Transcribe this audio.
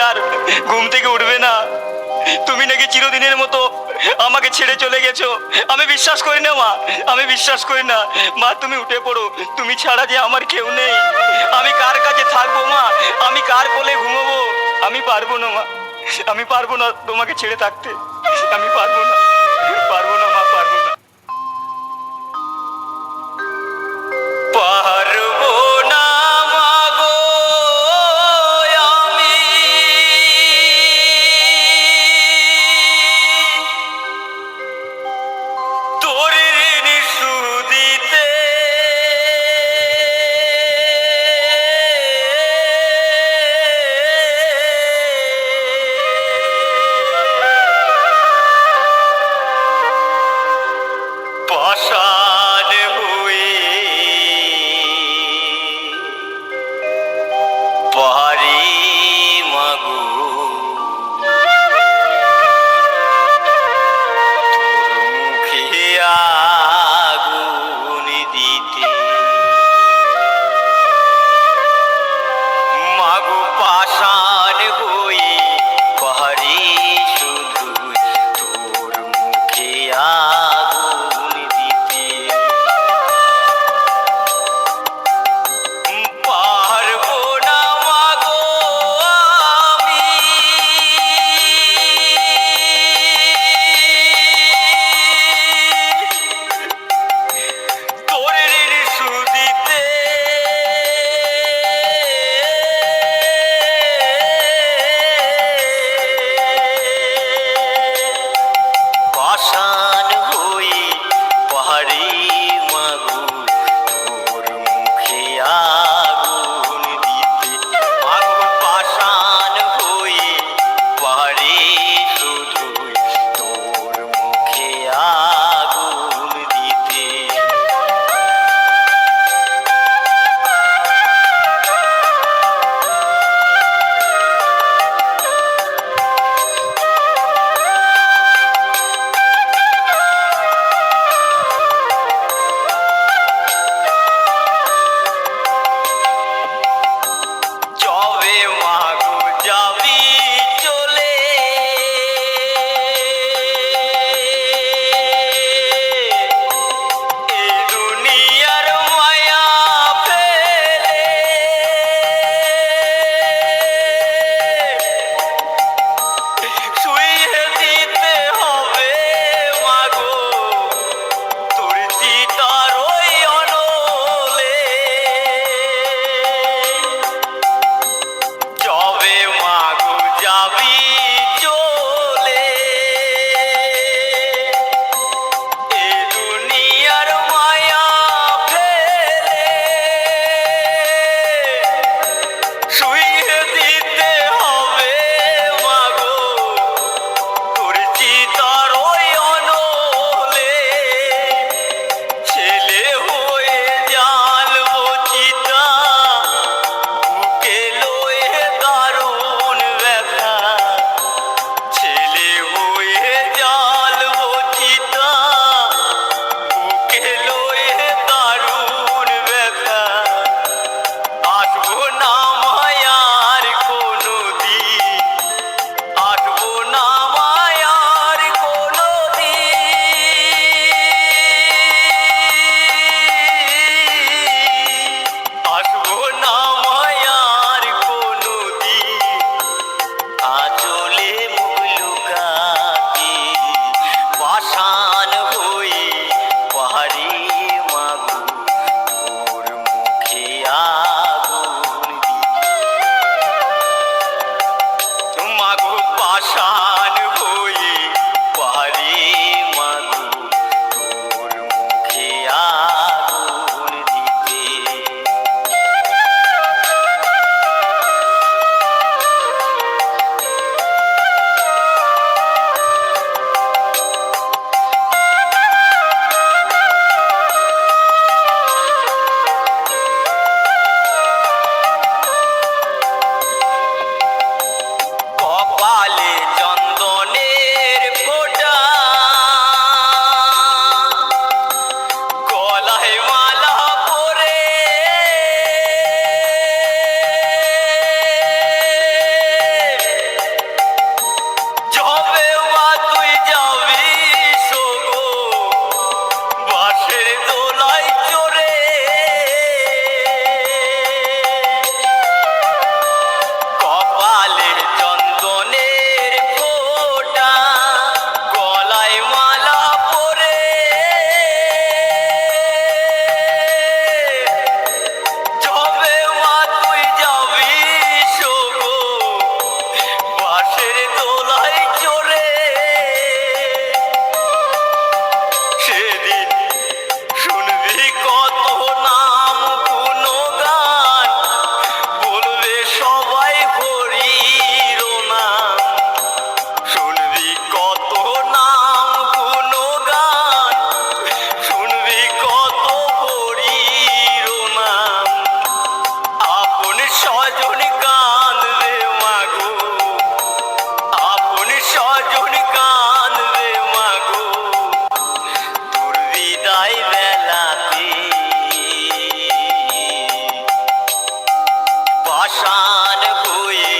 আর ঘুম থেকে উঠবে না। তুমি নাকি চিরদিনের মতো আমাকে ছেড়ে চলে গেছো। আমি বিশ্বাস করি না মা, আমি বিশ্বাস করি না। মা তুমি উঠে পড়ো, তুমি ছাড়া যে আমার কেউ নেই। আমি কার কাছে থাকবো মা, আমি কার কোলে ঘুমোবো? আমি পারবো না মা, আমি পারবো না তোমাকে ছেড়ে থাকতে। আমি পারবো না, পারবো না মা, পারবো না, পারবো না মা গো আমি তোর ঋণ শুধিতে। পাষাণ হয়ে পারি মাগো মুখে আগুন দিতে। মাগো পাষাণ হয়ে পারি শুধু তোর মুখে আগুন দিতে। পারবো না মাগো আমি তোর ঋণ শুধিতে। পাষাণ হয়ে পারি মাগো তোর মুখে আগুন দিতে। মাগো পাষাণ হয়ে পারি শুধু তোর মুখে আগুন দিতে। যবে মাগো যাবি চলে এই দুনিয়ার মায়া ফেলে। শুইয়ে দিতে হবে মাগো তোর চিতার ওই অনলে। যবে মাগো যাবি চলে এ দুনিয়ার মায়া ফেলে। শুইয়ে দিতে হবে মাগো তোর চিতার ওই অনলে। ছেলে হয়ে জ্বালবো চিতা, বুকে লয়ে দারুণ ব্যথা। ছেলে হয়ে জ্বালবো চিতা, বুকে লয়ে দারুণ ব্যথা। আসবো না মায়ার কোনো দিন, আসবো না মায়ার কোনো দিন, আসবো না মায়ার কোনো দিন। আঁচলে মুখ লুকাতে পাষাণ হয়ে পারি মাগো তোর মুখে আগুন দিতে। মাগো পাষাণ হয়ে পারি মাগো তোর মুখে আগুন দিতে। কপালে চন্দ্র পাষাণ হয়ে